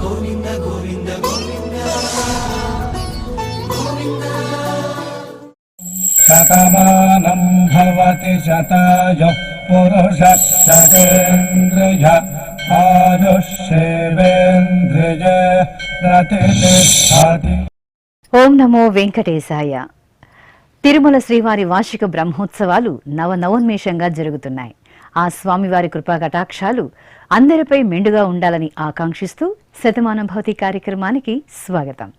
గోవింద గోవింద గోవింద గోవింద. శతమానం భవతి శతాయ పురుష శతేంద్రియ ఆయుష్యేవేంద్రియ ప్రతిష్టతి. ఓం నమో వెంకటేశాయ. తిరుమల శ్రీవారి వార్షిక బ్రహ్మోత్సవాలు నవనవోన్మేషంగా జరుగుతున్నాయి. ఆ స్వామివారి కృపా కటాక్షాలు అందరిపై మెండుగా ఉండాలని ఆకాంక్షిస్తూ శతమానం భవతి కార్యక్రమానికి స్వాగతం.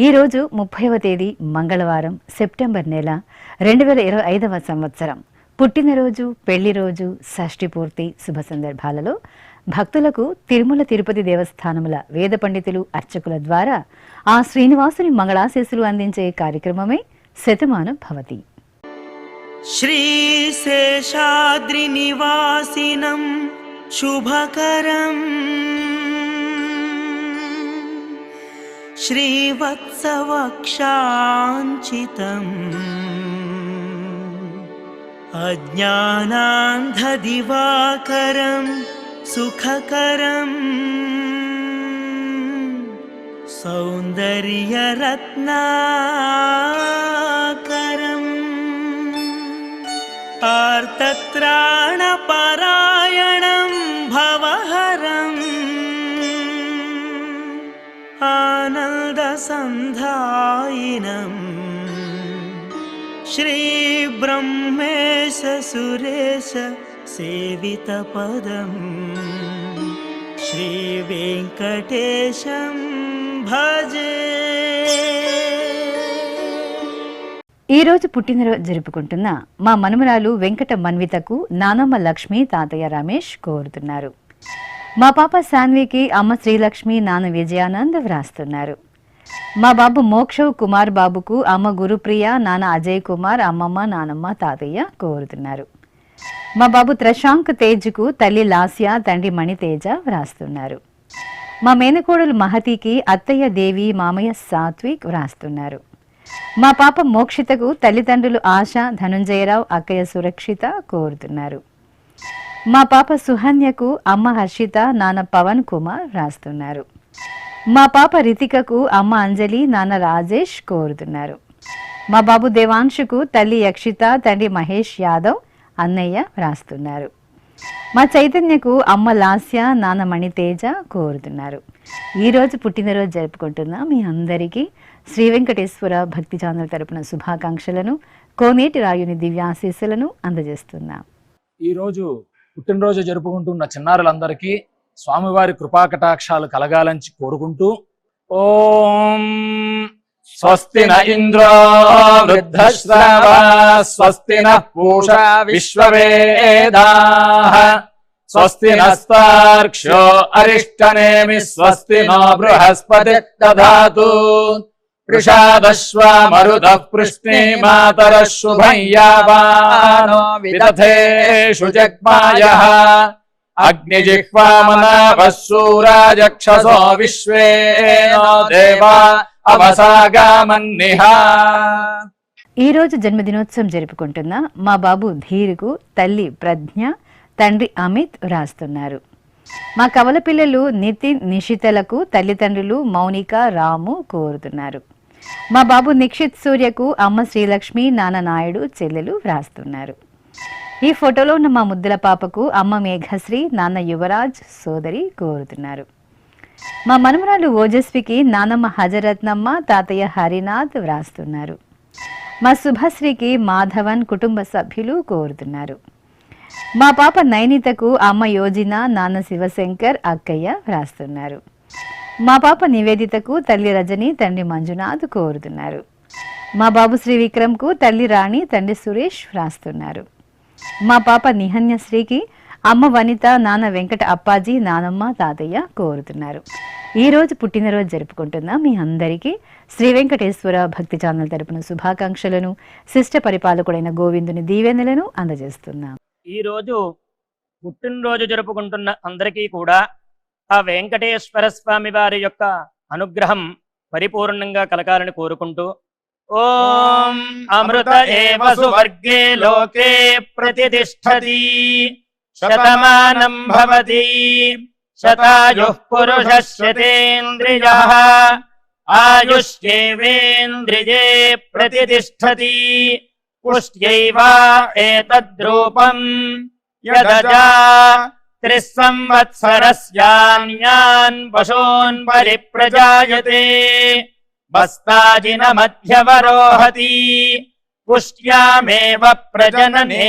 ఈరోజు 30వ తేదీ మంగళవారం, సెప్టెంబర్ నెల 2025వ సంవత్సరం. పుట్టినరోజు, పెళ్లి రోజు, షష్ఠి పూర్తి శుభ సందర్భాలలో భక్తులకు తిరుమల తిరుపతి దేవస్థానముల వేద పండితులు, అర్చకుల ద్వారా ఆ శ్రీనివాసుని మంగళాశీస్సులు అందించే కార్యక్రమమే శతమానం భవతి. శ్రీశేషాద్రి నివాసినం శుభకరం శ్రీవత్సవక్షాంచితం అజ్ఞానాంధదివాకరం సుఖకరం సౌందర్యరత్నాకరం ఆర్తత్రాణపరాయణం భవహరం ఆనందసంధాయినం శ్రీబ్రహ్మేశ సురేశ సేవితపదం శ్రీవేంకటేశం భజే. ఈ రోజు పుట్టినరోజు జరుపుకుంటున్న మా మనుమరాలు వెంకట మన్వితకు నానమ్మ లక్ష్మి, తాతయ్య రమేష్ కోరుతున్నారు. మా పాప సాన్వికి అమ్మ శ్రీలక్ష్మి, నాన్న విజయానంద్ వ్రాస్తున్నారు. మా బాబు మోక్షవ్ కుమార్ బాబుకు అమ్మ గురుప్రియ, నాన్న అజయ్ కుమార్, అమ్మమ్మ, నానమ్మ, తాతయ్య కోరుతున్నారు. మా బాబు త్రశాంక్ తేజ్కు తల్లి లాస్య, తండ్రి మణితేజ వ్రాస్తున్నారు. మా మేనకోడలు మహతికి అత్తయ్య దేవి, మామయ్య సాత్విక్ వ్రాస్తున్నారు. మా పాప మోక్షితకు తల్లిదండ్రులు ఆశ, ధనుంజయరావు, అక్కయ్య సురక్షిత కోరుతున్నారు. మా పాప సుహన్యకు అమ్మ హర్షిత, నాన్న పవన్ కుమార్ వ్రాస్తున్నారు. మా పాప రితికకు అమ్మ అంజలి, నాన్న రాజేష్ కోరుతున్నారు. మా బాబు దేవాంశుకు తల్లి యక్షిత, తండ్రి మహేష్ యాదవ్, అన్నయ్య వ్రాస్తున్నారు. మా చైతన్యకు అమ్మ లాస్య, నాన్న మణితేజ కోరుతున్నారు. ఈరోజు పుట్టినరోజు జరుపుకుంటున్న మీ అందరికీ శ్రీ వెంకటేశ్వర భక్తి ఛానల్ తరపున శుభాకాంక్షలను, కోనేటి రాయుని దివ్యాశీస్సులను అందజేస్తున్నాం. ఈరోజు పుట్టినరోజు జరుపుకుంటున్న చిన్నారులందరికీ స్వామివారి కృపాకటాక్షాలు కలగాలని కోరుకుంటూ ఓం స్వస్తి న ఇంద్రో వృద్ధశ్రవా స్వస్తి న పూషా విశ్వవేదాః స్వస్తి నస్తార్క్ష్యో అరిష్టనేమి స్వస్తి నో బృహస్పతి దధాతు వృషాదశ్వా మరుతః పృష్ణే మాతరః శుభం యావానో విదథేషు జగ్మాయః అగ్నిజిహ్వామనాభः శూరాజక్షసో విశ్వేనో దేవా అవసాగామన్నిహ. ఈ రోజు జన్మదినోత్సవం జరుపుకుంటున్న మా బాబు ధీరుకు తల్లి ప్రజ్ఞ, తండ్రి అమిత్ వ్రాస్తున్నారు. మా కవల పిల్లలు నితిన్, నిషితలకు తల్లిదండ్రులు మౌనిక, రాము కోరుతున్నారు. మా బాబు నిక్షిత్ సూర్యకు అమ్మ శ్రీలక్ష్మి, నాన్న నాయుడు, చెల్లెలు వ్రాస్తున్నారు. ఈ ఫోటోలో ఉన్న మా ముద్దుల పాపకు అమ్మ మేఘశ్రీ, నాన్న యువరాజ్, సోదరి కోరుతున్నారు. మా మనుమరాలు ఓజస్వికి నానమ్మ హజరత్నమ్మ, తాతయ్య హరినాథ్ వ్రాస్తున్నారు. మా శుభశ్రీకి మాధవన్ కుటుంబ సభ్యులు కోరుతున్నారు. మా పాప నైనితకు అమ్మ యోజిన, నాన్న శివశంకర్, అక్కయ్య వ్రాస్తున్నారు. మా పాప నివేదితకు తల్లి రజని, తండ్రి మంజునాథ్ కోరుతున్నారు. మా బాబు శ్రీ విక్రమ్కు తల్లి రాణి, తండ్రి సురేష్ వ్రాస్తున్నారు. మా పాప నిహన్యశ్రీకి అమ్మ వనిత, నాన్న వెంకట అప్పాజీ, నానమ్మ, తాతయ్య కోరుతున్నారు. ఈరోజు పుట్టినరోజు జరుపుకుంటున్న మీ అందరికీ శ్రీ వెంకటేశ్వర భక్తి ఛానల్ తరపున శుభాకాంక్షలను, శిష్ట పరిపాలకుడైన గోవిందుని దీవెనలను అందజేస్తున్నాం. ఈరోజు పుట్టినరోజు జరుపుకుంటున్న అందరికీ కూడా ఆ వెంకటేశ్వర స్వామి వారి యొక్క అనుగ్రహం పరిపూర్ణంగా కలగాలని కోరుకుంటూ ఓం అమృత ఏవ సువర్గే లోకే ప్రతిష్టతి శతమానం భవతి శతాయుః పురుషः శతేంద్రియः ఆయుష్యేవేంద్రియే ప్రతిష్టతి పుష్ట్యైవ ఏతద్రూపం యదజా 3 సంవత్సరస్యాన్యాన్ పశూన్ పరిప్రజాయతే బస్తాజిన మధ్యవరోహతి పుష్ట్యామేవ ప్రజననే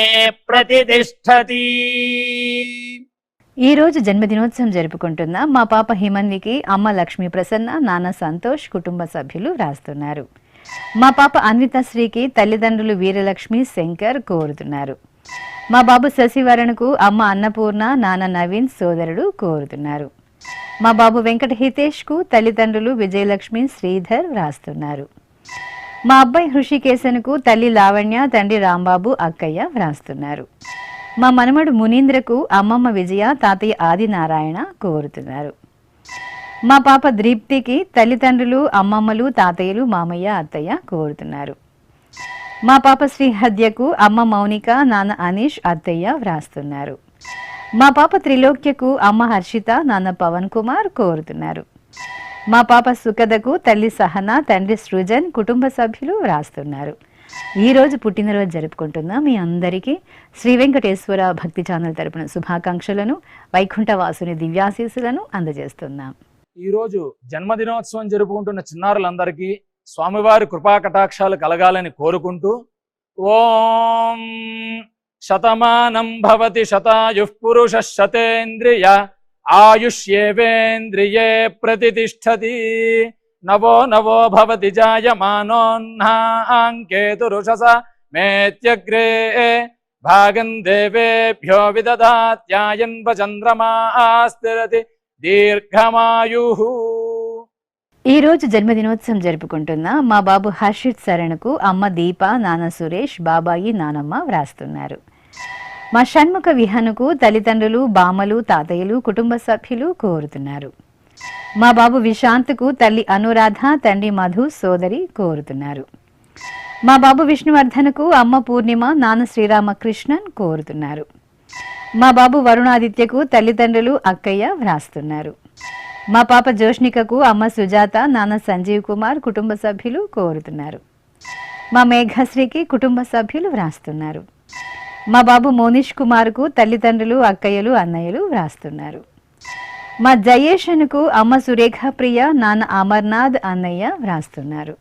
ప్రతిష్టతి. ఈ రోజు జన్మదినోత్సవం జరుపుకుంటున్న మా పాప హిమన్వికి అమ్మ లక్ష్మీ ప్రసన్న, నాన్న సంతోష్ కుటుంబ సభ్యులు రాస్తున్నారు. మా పాప అన్వితశ్రీకి తల్లిదండ్రులు వీరలక్ష్మి, శంకర్ కోరుతున్నారు. మా బాబు శశివరణకు అమ్మ అన్నపూర్ణ, నాన్న నవీన్, సోదరుడు కోరుతున్నారు. మా బాబు వెంకట హితేష్కు తల్లిదండ్రులు విజయలక్ష్మి, శ్రీధర్ వ్రాస్తున్నారు. మా అబ్బాయి హృషికేశన్కు తల్లి లావణ్య, తండ్రి రాంబాబు, అక్కయ్య వ్రాస్తున్నారు. మా మనమడు మునీంద్రకు అమ్మమ్మ విజయ, తాతయ్య ఆదినారాయణ కోరుతున్నారు. మా పాప ద్రీప్తికి తల్లిదండ్రులు, అమ్మమ్మలు, తాతయ్యలు, మామయ్య, అత్తయ్య కోరుతున్నారు. మా పాప శ్రీహద్యకు అమ్మ మౌనిక, నాన్న అనీష్, అత్తయ్య వ్రాస్తున్నారు. మా పాప త్రిలోక్యకు అమ్మ హర్షిత, నాన్న పవన్ కుమార్ కోరుతున్నారు. మా పాప సుఖదకు తల్లి సహన, తండ్రి సృజన్, కుటుంబ సభ్యులు వ్రాస్తున్నారు. ఈ రోజు పుట్టినరోజు జరుపుకుంటున్న మీ అందరికీ శ్రీ వెంకటేశ్వర భక్తి ఛానల్ తరపున శుభాకాంక్షలను, వైకుంఠవాసుని దివ్యాశీస్సులను అందజేస్తున్నాం. ఈరోజు జన్మదినోత్సవం జరుపుకుంటున్న చిన్నారులందరికీ స్వామివారి కృపా కటాక్షాలు కలగాలని కోరుకుంటూ ఓం శతమానం భవతి శతాయుః పురుషः శతేంద్రియ ఆయుష్యేవేంద్రియే ప్రతిష్టతి నవో నవో భవతి జాయమానోన్హాంకేతురుషస మేత్యగ్రే భాగం దేవేభ్యో విదదాత్యాయన్వ చంద్రమాస్థిరతి దీర్ఘమాయుః. ఈ రోజు జన్మదినోత్సవం జరుపుకుంటున్న మా బాబు హర్షిత్ శరణకు అమ్మ దీప, నాన్న సురేష్, బాబాయి, నానమ్మ వ్రాస్తున్నారు. మా షణ్ముఖ విహనుకు తల్లిదండ్రులు, బామలు, తాతయ్యలు, కుటుంబ సభ్యులు కోరుతున్నారు. మా బాబు విశాంత్కు తల్లి అనురాధ, తండ్రి మధు, సోదరి కోరుతున్నారు. మా బాబు విష్ణువర్ధన్కు అమ్మ పూర్ణిమ, నాన్న శ్రీరామకృష్ణన్ కోరుతున్నారు. మా బాబు వరుణాదిత్యకు తల్లిదండ్రులు, అక్కయ్య వ్రాస్తున్నారు. మా పాప జోష్నికకు అమ్మ సుజాత, నాన్న సంజీవ్ కుమార్, కుటుంబ సభ్యులు కోరుతున్నారు. మా మేఘశ్రీకి కుటుంబ సభ్యులు వ్రాస్తున్నారు. మా బాబు మోనిష్ కుమార్కు తల్లిదండ్రులు, అక్కయ్యలు, అన్నయ్యలు వ్రాస్తున్నారు. మా జయేషన్కు అమ్మ సురేఖ ప్రియ, నాన్న అమర్నాథ్, అన్నయ్య వ్రాస్తున్నారు.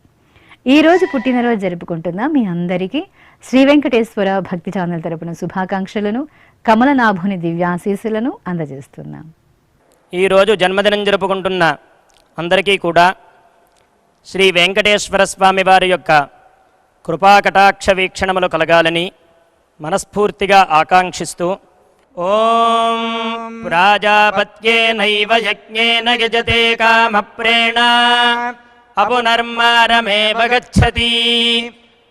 ఈ రోజు పుట్టినరోజు జరుపుకుంటున్న మీ అందరికీ శ్రీ వెంకటేశ్వర భక్తి ఛానల్ తరపున శుభాకాంక్షలను, కమలనాభుని దివ్యాశీస్సులను అందజేస్తున్నాం. ఈరోజు జన్మదినం జరుపుకుంటున్న అందరికీ కూడా శ్రీ వెంకటేశ్వర స్వామి వారి యొక్క కృపాకటాక్ష వీక్షణములు కలగాలని మనస్ఫూర్తిగా ఆకాంక్షిస్తూ ఓం ప్రాజాపత్యేనైవ యజ్ఞేన యజతే కామప్రేణ అపునర్మారమేవ గచ్చతి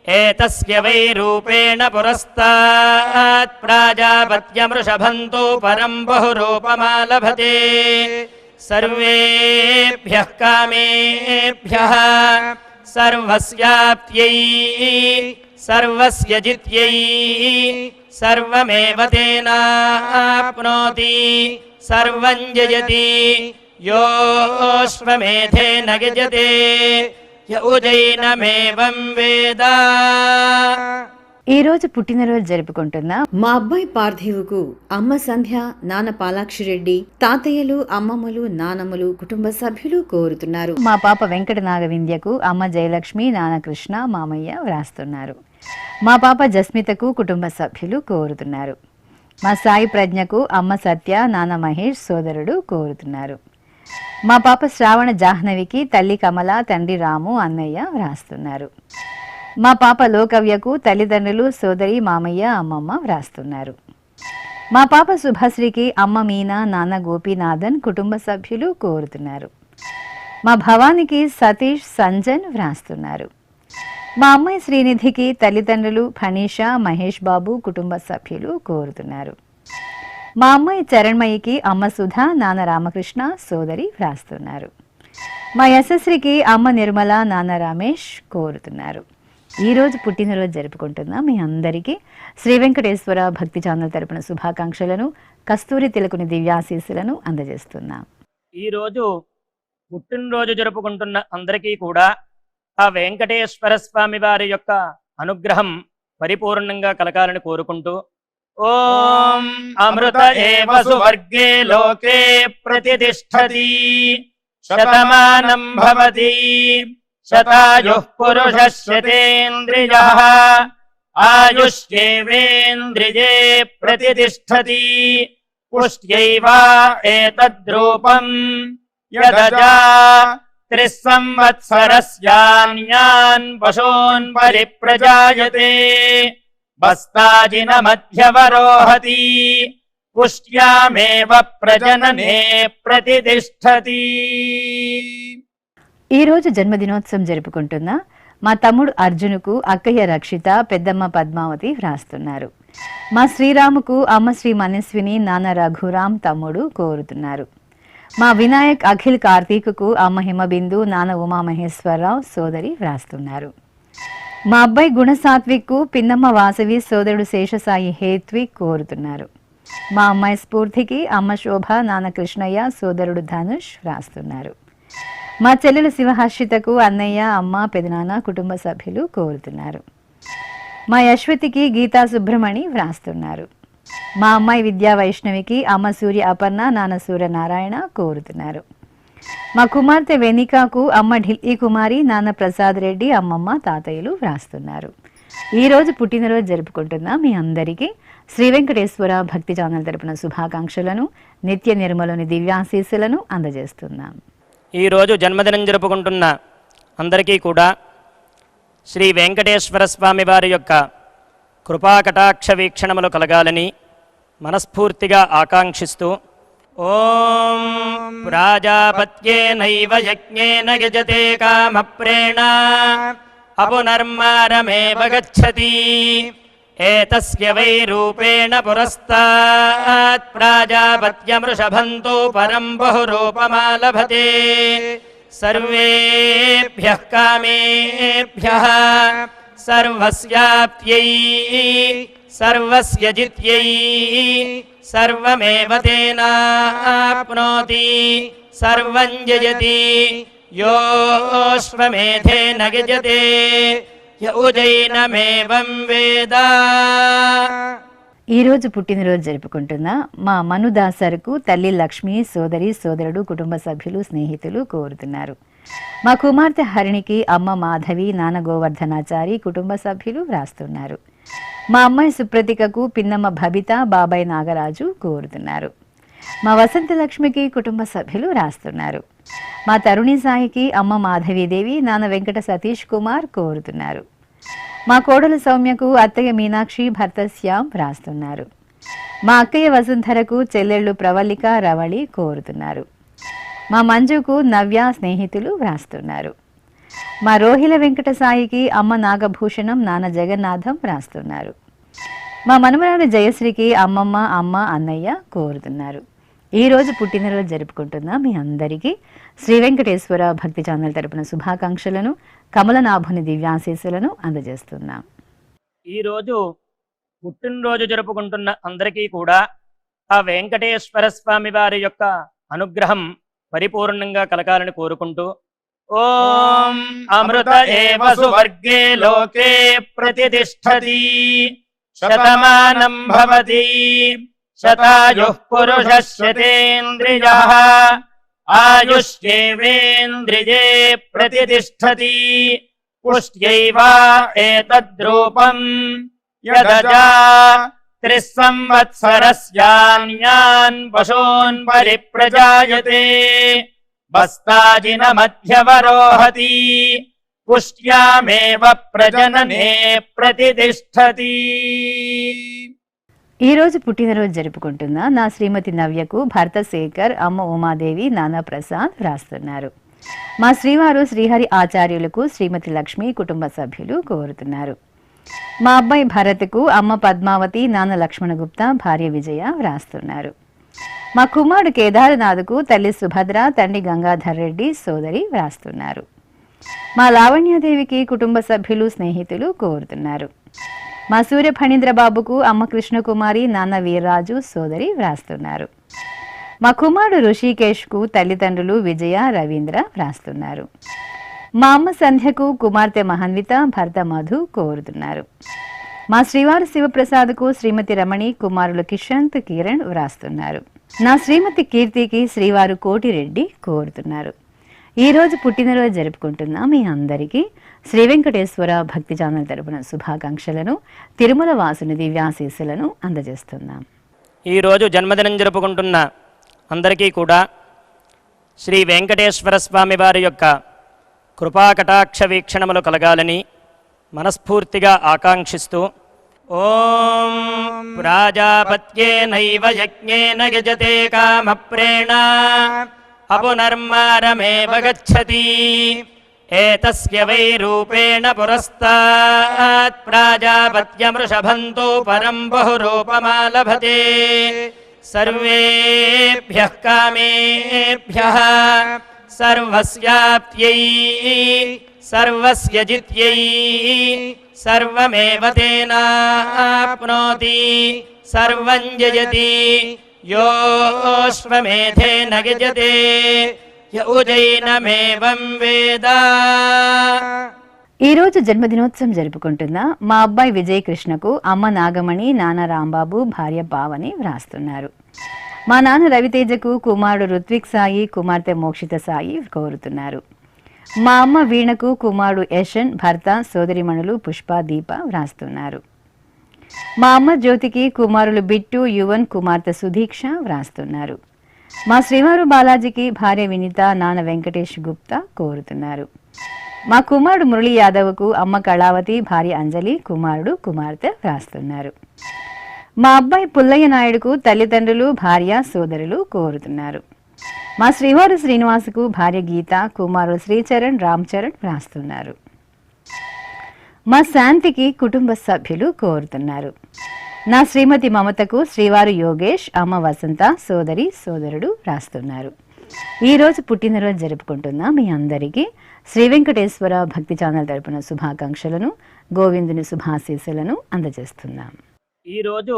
ఏతస్య వై రూపేణ పురస్తాత్ ప్రాజాపత్యమృషభంతో పరం బహురూపమాలభతే సర్వేభ్యః కామేభ్యః సర్వస్యాప్త్యై సర్వస్య జిత్యై సర్వమేవ తేనాప్నోతి సర్వం జయతి యోష్వమేధేన గజతే యౌజైనమేవం వేద. ఈ రోజు పుట్టినరోజు జరుపుకుంటున్న మా అబ్బాయి పార్థివుకు అమ్మ సంధ్య, నాన్న పాలాక్షిరెడ్డి, తాతయ్యలు, అమ్మమ్మలు, నానమ్మలు, కుటుంబ సభ్యులు కోరుతున్నారు. మా పాప వెంకట నాగవింద్యకు అమ్మ జయలక్ష్మి, నాన్న కృష్ణ, మామయ్య వ్రాస్తున్నారు. మా పాప జస్మితకు కుటుంబ సభ్యులు కోరుతున్నారు. మా సాయి ప్రజ్ఞకు అమ్మ సత్య, నాన్న మహేష్, సోదరుడు కోరుతున్నారు. మా పాప శ్రావణ జాహ్నవికి తల్లి కమల, తండ్రి రాము, అన్నయ్య వ్రాస్తున్నారు. మా పాప లోకవ్యకు తల్లిదండ్రులు, సోదరి, మామయ్య, అమ్మమ్మ వ్రాస్తున్నారు. మా పాప శుభశ్రీకి అమ్మ మీనా, నాన్న గోపీనాథన్, కుటుంబ సభ్యులు కోరుతున్నారు. మా భవానికి సతీష్, సంజన్ వ్రాస్తున్నారు. మా అమ్మాయి శ్రీనిధికి తల్లిదండ్రులు ఫణీష, మహేష్ బాబు, కుటుంబ సభ్యులు కోరుతున్నారు. మా అమ్మాయి చరణ్మయికి అమ్మ సుధా, నాన్న రామకృష్ణ, సోదరి వ్రాస్తున్నారు. మా యశస్వికి అమ్మ నిర్మల, నాన్న రమేష్ కోరుతున్నారు. ఈ రోజు పుట్టినరోజు జరుపుకుంటున్న మీ అందరికీ శ్రీ వెంకటేశ్వర భక్తి ఛానల్ తరపున శుభాకాంక్షలను, కస్తూరి తిలకుని దివ్యాశీస్సులను అందజేస్తున్నాం. ఈరోజు పుట్టినరోజు జరుపుకుంటున్న అందరికీ కూడా ఆ వెంకటేశ్వర స్వామి వారి యొక్క అనుగ్రహం పరిపూర్ణంగా కలగాలని కోరుకుంటూ, ఓం అమృత ఏవ సువర్గే లోకే ప్రతిష్ఠతి శతమానం భవతి శతాయుః పురుషः శతేంద్రియః ఆయుష్యేవేంద్రియే ప్రతిష్ఠతి పుష్ట్యైవ ఏతద్రూపం యదజా త్రిస్సంవత్సరస్యాన్యాన్ పశూన్ పరిప్రజాయతే బస్తాజిన మధ్యవరోహతి పుష్ట్యామేవ ప్రజననే ప్రతిష్ఠతి. ఈ రోజు జన్మదినోత్సవం జరుపుకుంటున్న మా తమ్ముడు అర్జునుకు అక్కయ్య రక్షిత, పెద్దమ్మ పద్మావతి వ్రాస్తున్నారు. మా శ్రీరాముకు అమ్మ శ్రీ మనస్విని, నాన్న రఘురాం తమ్ముడు కోరుతున్నారు. మా వినాయక్ అఖిల్ కార్తీకుకు అమ్మ హిమబిందు, నాన్న ఉమామహేశ్వరరావు సోదరి వ్రాస్తున్నారు. మా అబ్బాయి గుణసాత్విక్కు పిన్నమ్మ వాసవి, సోదరుడు శేషసాయి హేత్విక్ కోరుతున్నారు. మా అమ్మాయి స్ఫూర్తికి అమ్మ శోభ, నాన్న కృష్ణయ్య, సోదరుడు ధనుష్ వ్రాస్తున్నారు. మా చెల్లెలు శివహర్షితకు అన్నయ్య, అమ్మ, పెదనాన్న, కుటుంబ సభ్యులు కోరుతున్నారు. మా యశ్వతికి గీతా సుబ్రమణి వ్రాస్తున్నారు. మా అమ్మాయి విద్యా వైష్ణవికి అమ్మ సూర్య అపర్ణ, నాన్న సూర్యనారాయణ కోరుతున్నారు. మా కుమార్తె వెనికాకు అమ్మ ఢిల్లీ కుమారి, నాన్న ప్రసాద్ రెడ్డి, అమ్మమ్మ, తాతయ్యలు వ్రాస్తున్నారు. ఈ రోజు పుట్టినరోజు జరుపుకుంటున్న మీ అందరికీ శ్రీ వెంకటేశ్వర భక్తి ఛానల్ తరపున శుభాకాంక్షలను, నిత్య నిర్మలోని దివ్యాశీస్సులను అందజేస్తున్నాం. ఈరోజు జన్మదినం జరుపుకుంటున్న అందరికీ కూడా శ్రీ వెంకటేశ్వర స్వామి వారి యొక్క కృపాకటాక్ష వీక్షణములు కలగాలని మనస్ఫూర్తిగా ఆకాంక్షిస్తూ, ఓం ప్రాజాపత్యేనైవ యజ్ఞేన యజతే కామప్రేణ అపునర్మారమేవ గచ్చతి ఏతస్య వై రూపేణ పురస్తాత్ ప్రాజాపత్యమృషభంతో పరం బహురూపమాలభతే సర్వేభ్యః కామేభ్యః సర్వస్యాప్త్యై సర్వస్య జిత్యై సర్వమేవ తేనాప్నోతి సర్వం జయతి యోऽశ్వమేధేన గజతే యౌజైనమేవం వేద. ఈ రోజు పుట్టినరోజు జరుపుకుంటున్న మా మనుదాసరుకు తల్లి లక్ష్మి, సోదరి, సోదరుడు, కుటుంబ సభ్యులు, స్నేహితులు కోరుతున్నారు. మా కుమార్తె హరిణికి అమ్మ మాధవి, నాన్న గోవర్ధనాచారి, కుటుంబ సభ్యులు వ్రాస్తున్నారు. మా అమ్మాయి సుప్రతికకు పిన్నమ్మ భబిత, బాబాయ్ నాగరాజు కోరుతున్నారు. మా వసంత లక్ష్మికి కుటుంబ సభ్యులు రాస్తున్నారు. మా తరుణి సాయికి అమ్మ మాధవీదేవి, నాన్న వెంకట సతీష్ కుమార్ కోరుతున్నారు. మా కోడలు సౌమ్యకు అత్తయ్య మీనాక్షి, భర్త శ్యామ్ రాస్తున్నారు. మా అక్కయ్య వసుంధరకు చెల్లెళ్ళు ప్రవళిక, రవళి కోరుతున్నారు. మా మంజుకు నవ్య, స్నేహితులు వ్రాస్తున్నారు. మా రోహిల వెంకట సాయికి అమ్మ నాగభూషణం, నాన్న జగన్నాథం వ్రాస్తున్నారు. మా మనుమరాలు జయశ్రీకి అమ్మమ్మ, అమ్మ, అన్నయ్య కోరుతున్నారు. ఈ రోజు పుట్టినరోజు జరుపుకుంటున్న మీ అందరికీ శ్రీ వెంకటేశ్వర భక్తి ఛానల్ తరపున శుభాకాంక్షలను, కమలనాభుని దివ్యాశీస్సులను అందజేస్తున్నాం. ఈరోజు పుట్టినరోజు జరుపుకుంటున్న అందరికీ కూడా ఆ వెంకటేశ్వర స్వామి వారి యొక్క అనుగ్రహం పరిపూర్ణంగా కలగాలని కోరుకుంటూ, ఓం అమృత ఏవ సువర్గే లోకే ప్రతిష్ఠతి శతమానం భవతి శతాయుః పురుషः శతేంద్రియః ఆయుష్యేవేంద్రియే ప్రతిష్ఠతి పుష్ట్యైవ ఏతద్రూపం యదజా త్రిస్సంవత్సరస్యాన్యాన్ పశూన్ పరిప్రజాయతే బస్తాజిన మధ్యవరోహతి పుష్ట్యామేవ ప్రజననే ప్రతిష్ఠతి. ఈ రోజు పుట్టినరోజు జరుపుకుంటున్న నా శ్రీమతి నవ్యకు భర్త శేఖర్, అమ్మ ఉమాదేవి, నాన్న ప్రసాద్ రాస్తున్నారు. మా శ్రీవారు శ్రీహరి ఆచార్యులకు శ్రీమతి లక్ష్మి, కుటుంబ సభ్యులు కోరుతున్నారు. మా అబ్బాయి భరత్కు అమ్మ పద్మావతి, నాన్న లక్ష్మణగుప్త, భార్య విజయ వ్రాస్తున్నారు. మా కుమారుడు కేదారనాథ్కు తల్లి సుభద్ర, తండ్రి గంగాధర్ రెడ్డి, సోదరి వ్రాస్తున్నారు. మా లావణ్యాదేవికి కుటుంబ సభ్యులు స్నేహితులు కోరుతున్నారు. మా సూర్య ఫణీంద్ర బాబుకు అమ్మ కృష్ణకుమారి, నాన్న వీర్రాజు, సోదరి వ్రాస్తున్నారు. మా కుమారుడు ఋషికేష్కు తల్లిదండ్రులు విజయ, రవీంద్ర వ్రాస్తున్నారు. మా అమ్మ సంధ్యకు కుమార్తె మహన్విత, భర్త మధు కోరుతున్నారు. మా శ్రీవారు శివప్రసాద్కు శ్రీమతి రమణి, కుమారులు కిషంత్, కిరణ్ వ్రాస్తున్నారు. నా శ్రీమతి కీర్తికి శ్రీవారు కోటిరెడ్డి కోరుతున్నారు. ఈ రోజు పుట్టినరోజు జరుపుకుంటున్న మీ అందరికీ శ్రీ వెంకటేశ్వర భక్తి ఛానల్ తరపున శుభాకాంక్షలను, తిరుమల వాసుని దివ్యాశీస్సులను అందజేస్తున్నాం. ఈరోజు జన్మదినం జరుపుకుంటున్న అందరికీ కూడా శ్రీ వెంకటేశ్వర స్వామి వారి యొక్క కృపాకటాక్ష వీక్షణములు కలగాలని మనస్ఫూర్తిగా ఆకాంక్షిస్తూ ఓం ప్రాజాపత్యేనైవ యజ్ఞేన యజతే కామప్రేణ అపునర్మారమేవ గచ్చతి ఏతస్య వై రూపేణ పురస్తాత్ ప్రాజాపత్యమృషభంతో పరం బహురూపమాలభతే సర్వేభ్యః కామేభ్యః సర్వస్యాప్త్యై సర్వస్య జిత్యై సర్వమేవ తేనాప్నోతి సర్వం జయతి యోశ్వమేధేన యజతే యౌజైనమేవం వేద. ఈ రోజు జన్మదినోత్సవం జరుపుకుంటున్న మా అబ్బాయి విజయ్ కృష్ణకు అమ్మ నాగమణి, నాన్న రాంబాబు, భార్య పావని వ్రాస్తున్నారు. మా నాన్న రవితేజకు కుమారుడు రుత్విక్ సాయి, కుమార్తె మోక్షిత సాయి కోరుతున్నారు. మా అమ్మ వీణకు కుమారుడు యశన్, భర్త, సోదరిమణులు పుష్ప, దీప వ్రాస్తున్నారు. మా అమ్మ జ్యోతికి కుమారులు బిట్టు, యువన్, కుమార్తె సుధీక్ష వ్రాస్తున్నారు. మా శ్రీవారు బాలాజీకి భార్య వినిత, నాన్న వెంకటేష్ గుప్తా కోరుతున్నారు. మా కుమారుడు మురళీ యాదవ్కు అమ్మ కళావతి, భార్య అంజలి, కుమారుడు, కుమార్తె వ్రాస్తున్నారు. మా అబ్బాయి పుల్లయ్య నాయుడుకు తల్లిదండ్రులు, భార్య, సోదరులు కోరుతున్నారు. మా శ్రీవారు శ్రీనివాసుకు భార్య గీత, కుమారుడు శ్రీచరణ్, రామ్ చరణ్ వ్రాస్తున్నారు. మా శాంతికి కుటుంబ సభ్యులు కోరుతున్నారు. నా శ్రీమతి మమతకు శ్రీవారు యోగేష్, అమ్మ వసంత, సోదరి, సోదరుడు వ్రాస్తున్నారు. ఈ రోజు పుట్టినరోజు జరుపుకుంటున్న మీ అందరికీ శ్రీ వెంకటేశ్వర భక్తి ఛానల్ తరపున శుభాకాంక్షలను, గోవిందుని శుభాశీస్సులను అందజేస్తున్నాం. ఈరోజు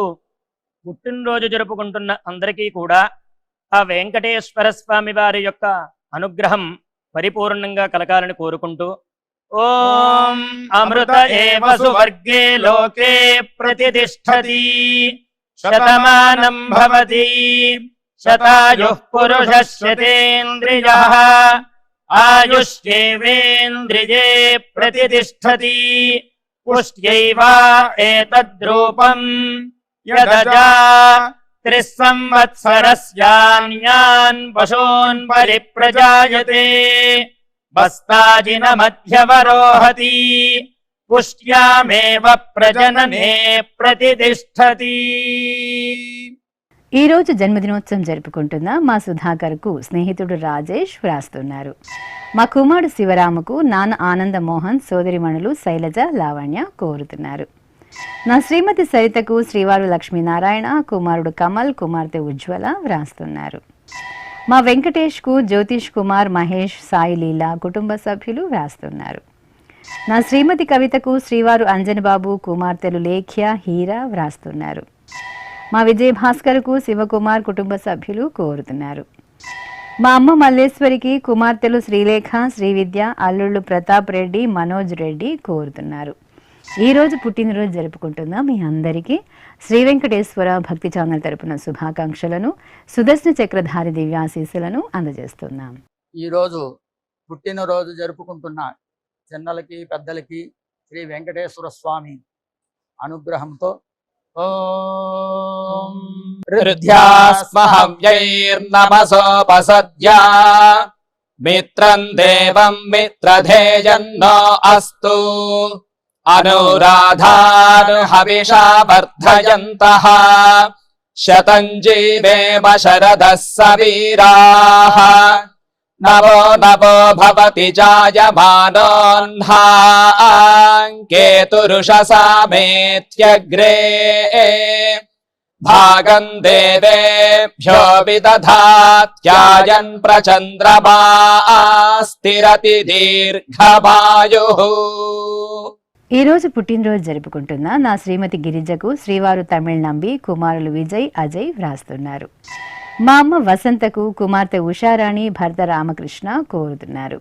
పుట్టినరోజు జరుపుకుంటున్న అందరికీ కూడా ఆ వెంకటేశ్వర స్వామి వారి యొక్క అనుగ్రహం పరిపూర్ణంగా కలగాలని కోరుకుంటూ ఓం అమృత ఏవ సువర్గే లోకే ప్రతిష్ఠతి శతమానం భవతి శతాయుః పురుషः శతేంద్రియః ఆయుష్యేవేంద్రియే ప్రతిష్ఠతి పుష్ట్యైవ ఏతద్రూపం యదజా త్రిస్సంవత్సరస్యాన్యాన్ పశూన్ పరిప్రజాయతే బస్తాజినమధ్యవరోహతి పుష్ట్యామేవ ప్రజననే ప్రతిష్ఠతి. ఈ రోజు జన్మదినోత్సవం జరుపుకుంటున్న మా సుధాకర్కు స్నేహితుడు రాజేష్ వ్రాస్తున్నారు. మా కుమారుడు శివరాముకు నాన్న ఆనంద మోహన్, సోదరిమణులు శైలజ, లావణ్య కోరుతున్నారు. నా శ్రీమతి సరితకు శ్రీవారు లక్ష్మీనారాయణ, కుమారుడు కమల్, కుమార్తె ఉజ్వల వ్రాస్తున్నారు. మా వెంకటేష్కు జ్యోతిష్ కుమార్, మహేష్, సాయి లీలా కుటుంబ సభ్యులు వ్రాస్తున్నారు. నా శ్రీమతి కవితకు శ్రీవారు అంజనబాబు, కుమార్తెలు లేఖ్య, హీరా వ్రాస్తున్నారు. మా విజయ భాస్కర్కు శివకుమార్ కుటుంబ సభ్యులు కోరుతున్నారు. మా అమ్మ మల్లేశ్వరికి కుమార్తెలు శ్రీలేఖ, శ్రీవిద్య, అల్లుళ్ళు ప్రతాప్ రెడ్డి, మనోజ్ రెడ్డి కోరుతున్నారు. ఈ రోజు పుట్టినరోజు జరుపుకుంటున్న మీ అందరికీ శ్రీ వెంకటేశ్వర భక్తి ఛానల్ తరపున శుభాకాంక్షలను, సుదర్శన చక్రధారి దివ్యాశీస్సులను అందజేస్తున్నాం. ఈరోజు పుట్టినరోజు జరుపుకుంటున్న చిన్నలకి పెద్దలకి శ్రీ వెంకటేశ్వర స్వామి అనుగ్రహంతో ఓం హృద్యాస్మహవ్యైర్నమసోపసద్యా మిత్రం దేవం మిత్రధేయన్నో అస్తు అనురాధాన్ హవిషా వర్ధయంతః శతం జీవేమ శరదః సవీరాః నవో నవో భవతి జాయమానోన్హాం కేతురుషసామేత్యగ్రే భాగం దేవేభ్యో విదధాత్యాయన్ ప్రచంద్రమా స్థిరతి దీర్ఘమాయుః. ఈ రోజు పుట్టినరోజు జరుపుకుంటున్న నా శ్రీమతి గిరిజకు శ్రీవారు తమిళ్ నంబి కుమారులు విజయ్ అజయ్ వ్రాస్తున్నారు. మా అమ్మ వసంతకు కుమార్తె ఉషారాణి భర్త రామకృష్ణ కోరుతున్నారు.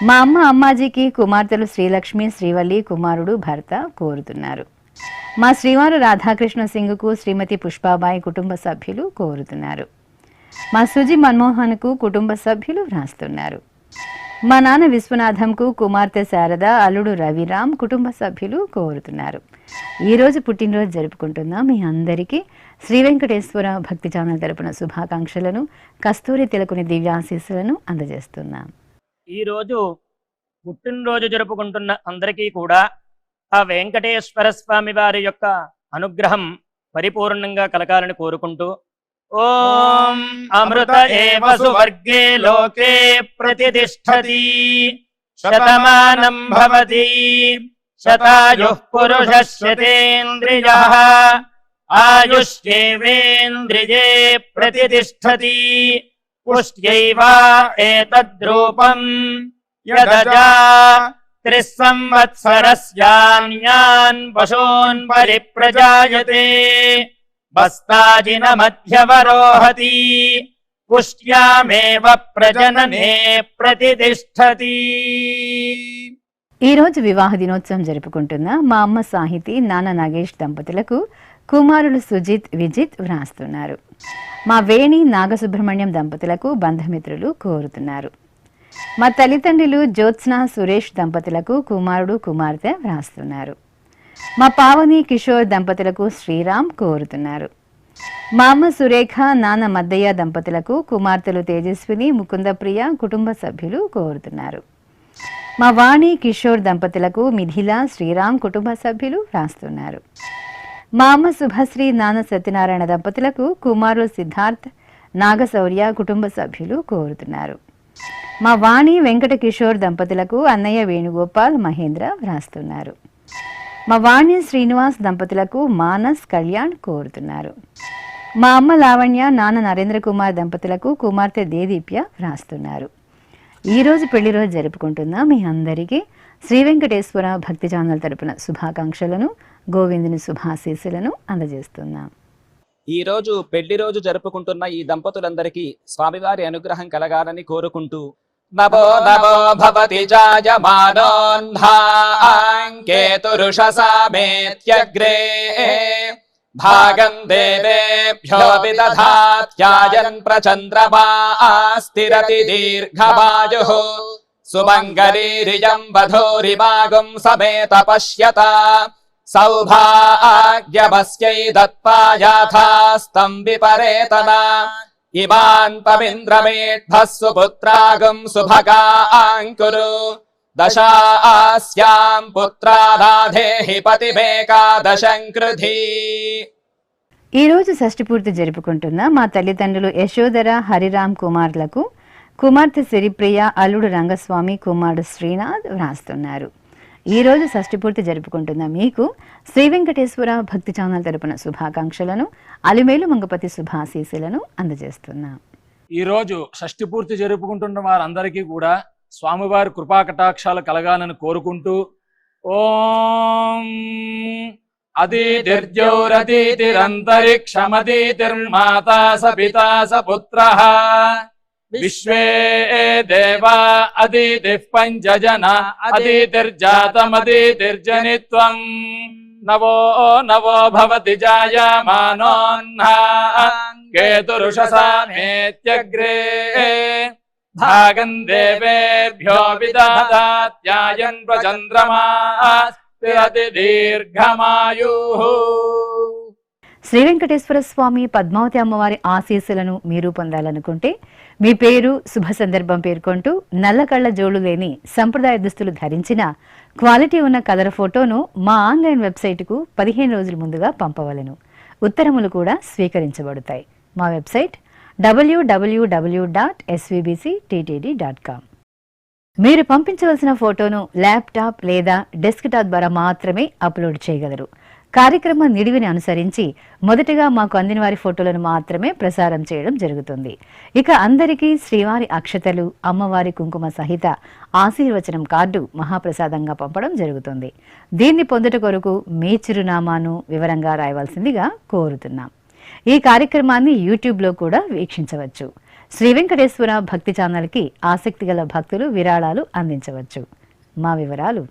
మా అమ్మ అమ్మాజీకి కుమార్తెలు శ్రీలక్ష్మి శ్రీవల్లి కుమారుడు భర్త కోరుతున్నారు. మా శ్రీవారు రాధాకృష్ణ సింగ్కు శ్రీమతి పుష్పాబాయి కుటుంబ సభ్యులు కోరుతున్నారు. మా సుజి మన్మోహన్కు కుటుంబ సభ్యులు వ్రాస్తున్నారు. మా నాన్న విశ్వనాథంకు కుమార్తె శారద అల్లుడు రవిరామ్ కుటుంబ సభ్యులు కోరుతున్నారు. ఈరోజు పుట్టినరోజు జరుపుకుంటున్న మీ అందరికీ శ్రీ వెంకటేశ్వర భక్తి ఛానల్ తరపున శుభాకాంక్షలను కస్తూరి తిలకుని దివ్యాశీస్సులను అందజేస్తున్నాం. ఈరోజు పుట్టినరోజు జరుపుకుంటున్న అందరికీ కూడా ఆ వెంకటేశ్వర స్వామి వారి యొక్క అనుగ్రహం పరిపూర్ణంగా కలగాలని కోరుకుంటూ ఓం అమృత ఏవ సువర్గే లోకే ప్రతిష్ఠతి శతమానం భవతి శతాయుః పురుషः శతేంద్రియః ఆయుష్యేవేంద్రియే ప్రతిష్ఠతి పుష్ట్యైవ ఏతద్రూపం యదజా త్రిస్సంవత్సరస్యాన్యాన్ పశూన్ పరిప్రజాయతే బస్తాజిన మధ్యవరోహతి పుష్ట్యామేవ ప్రజననే ప్రతిష్ఠతి. ఈ రోజు వివాహ దినోత్సవం జరుపుకుంటున్న మా అమ్మ సాహితి నాన్న నాగేష్ దంపతులకు కుమారులు సుజిత్ విజిత్ వ్రాస్తున్నారు. మా వేణి నాగసుబ్రహ్మణ్యం దంపతులకు బంధుమిత్రులు కోరుతున్నారు. మా తల్లిదండ్రులు జ్యోత్స్న సురేష్ దంపతులకు కుమారుడు కుమార్తె వ్రాస్తున్నారు. మా పావని కిషోర్ దంపతులకు శ్రీరామ్ కోరుతున్నారు. మా అమ్మ సురేఖ నాన్న మద్దయ్య దంపతులకు కుమార్తెలు తేజస్విని ముకుందప్రియ కుటుంబ సభ్యులు కోరుతున్నారు. మా వాణి కిషోర్ దంపతులకు మిథిల శ్రీరామ్ కుటుంబ సభ్యులు వ్రాస్తున్నారు. మా అమ్మ శుభశ్రీ నాన్న సత్యనారాయణ దంపతులకు కుమారులు సిద్ధార్థ్ నాగశౌర్య కుటుంబ సభ్యులు కోరుతున్నారు. మా వాణి వెంకట కిషోర్ దంపతులకు అన్నయ్య వేణుగోపాల్ మహేంద్ర వ్రాస్తున్నారు. మా వాణి శ్రీనివాస్ దంపతులకు మానస్ కళ్యాణ్ కోరుతున్నారు. మా అమ్మ లావణ్య నాన్న నరేంద్ర కుమార్ దంపతులకు కుమార్తె దేదీప్య వ్రాస్తున్నారు. ఈరోజు పెళ్లి రోజు జరుపుకుంటున్న మీ అందరికీ శ్రీ వెంకటేశ్వర భక్తి ఛానల్ తరపున శుభాకాంక్షలను గోవిందుని శుభాశీస్సులను అందజేస్తున్నాం. ఈ రోజు పెళ్లి రోజు జరుపుకుంటున్న ఈ దంపతులందరికీ స్వామివారి అనుగ్రహం కలగాలని కోరుకుంటూ నమో నమో భవతి జాయమానోన్హాంకేతురుషసామేత్యగ్రే భాగం దేవేభ్యో విదధాత్యాయన్ ప్రచంద్రమా స్థిరతి దీర్ఘమాయుః సుమంగళీరియం వధూరిమాగుం సమేత పశ్యత సౌభాగ్యమస్యై దత్పాయాథాస్తం విపరేతనా ఇమాన్ పవింద్రమేఢ్భః సుపుత్రాగం సుభగాంకురు దశాస్యాం పుత్రారాధేహి పతిమేకాదశం కృధి. ఈరోజు షష్ఠి పూర్తి జరుపుకుంటున్న మా తల్లిదండ్రులు యశోధర హరిరామ్ కుమార్లకు కుమార్తె సిరిప్రియ అల్లుడు రంగస్వామి కుమారుడు శ్రీనాథ్ వ్రాస్తున్నారు. ఈరోజు షష్ఠి పూర్తి జరుపుకుంటున్న మీకు శ్రీ వెంకటేశ్వర భక్తి ఛానల్ తరపున శుభాకాంక్షలను అలిమేలు మంగపతి శుభాశీస్సులను అందజేస్తున్నాం. ఈరోజు షష్ఠి పూర్తి జరుపుకుంటున్న వారందరికీ కూడా స్వామివారి కృపా కటాక్షాలు కలగాలని కోరుకుంటూ ఓం అదితిర్జ్యోరదితిరంతరిక్షమదితిర్మాతా స పితా స పుత్రః విశ్వే దేవా అదితిః పంచజన అదితిర్జాతమదితిర్జనిత్వం నవో నవో భవతి జాయమానోన్హాంకేతురుషసామేత్యగ్రే భాగం దేవేభ్యో విదధాత్యాయన్ ప్రచంద్రమా స్థిరతి దీర్ఘమాయుః. శ్రీ వెంకటేశ్వర స్వామి పద్మావతి అమ్మవారి ఆశీస్సులను మీరు పొందాలనుకుంటే మీ పేరు శుభ సందర్భం పేర్కొంటూ నల్ల కళ్ళ జోడు లేని సంప్రదాయ దుస్తులు ధరించిన క్వాలిటీ ఉన్న కలర్ ఫోటోను మా ఆన్లైన్ వెబ్సైటుకు 15 రోజుల ముందుగా పంపవలను. ఉత్తరములు కూడా స్వీకరించబడతాయి. మా వెబ్సైట్ www.svbcttd.com. మీరు పంపించవలసిన ఫోటోను ల్యాప్టాప్ లేదా డెస్క్టాప్ ద్వారా మాత్రమే అప్లోడ్ చేయగలరు. కార్యక్రమ నిడివిని అనుసరించి మొదటగా మాకు అందిన వారి ఫోటోలను మాత్రమే ప్రసారం చేయడం జరుగుతుంది. ఇక అందరికీ శ్రీవారి అక్షతలు, అమ్మవారి కుంకుమ సహిత ఆశీర్వచనం కార్డు మహాప్రసాదంగా పంపడం జరుగుతుంది. దీన్ని పొందుట కొరకు మీ చిరునామాను వివరంగా రాయవలసిందిగా కోరుతున్నాం. ఈ కార్యక్రమాన్ని యూట్యూబ్లో కూడా వీక్షించవచ్చు. శ్రీ వెంకటేశ్వర భక్తి ఛానల్కి ఆసక్తి గల భక్తులు విరాళాలు అందించవచ్చు. మా వివరాలు